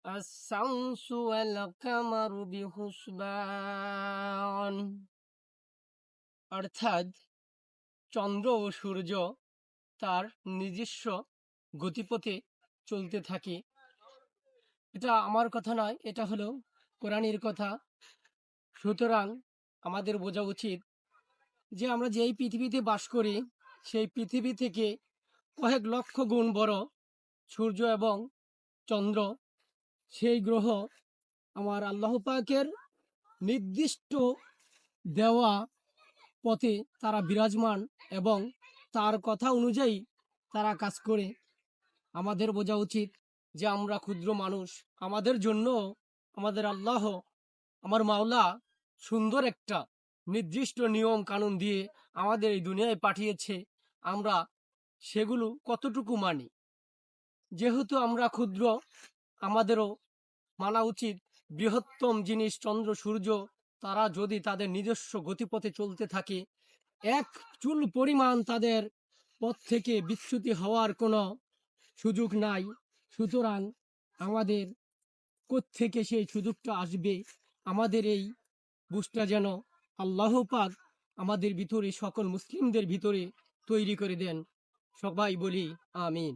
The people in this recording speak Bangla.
الشمس والقمر بحسبان। অর্থাৎ চন্দ্র ও সূর্য তার নিজস্ব গতিপথে চলতে থাকে। এটা আমার কথা নয়, এটা হলো কোরআনের কথা। সুতরাং আমাদের বোঝা উচিত যে আমরা যেই পৃথিবীতে বাস করি সেই পৃথিবী থেকে কয়েক লক্ষ গুণ বড় সূর্য এবং চন্দ্র, সেই গ্রহ আমার আল্লাহ পাকের নির্দিষ্ট দেওয়া পথে তারা বিরাজমান এবং তার কথা অনুযায়ী তারা কাজ করে। আমাদের বোঝা উচিত যে আমরা ক্ষুদ্র মানুষ, আমাদের জন্য আমাদের আল্লাহ, আমার মাওলা সুন্দর একটা নির্দিষ্ট নিয়ম কানুন দিয়ে আমাদের এই দুনিয়ায় পাঠিয়েছে। আমরা সেগুলো কতটুকু মানি? যেহেতু আমরা ক্ষুদ্র, আমাদেরও মানা উচিত বৃহত্তম জিনিস চন্দ্র সূর্য তারা যদি তাদের নিজস্ব গতিপথে চলতে থাকে, এক চুল পরিমাণ তাদের পথ থেকে বিচ্যুতি হওয়ার কোনো সুযোগ নাই। সুতরাং আমাদের কোত্থেকে সেই সুযোগটা আসবে, আমাদের এই বুঝটা যেন আল্লাহ পাক আমাদের ভিতরে, সকল মুসলিমদের ভিতরে তৈরি করে দেন। সবাই বলি আমিন।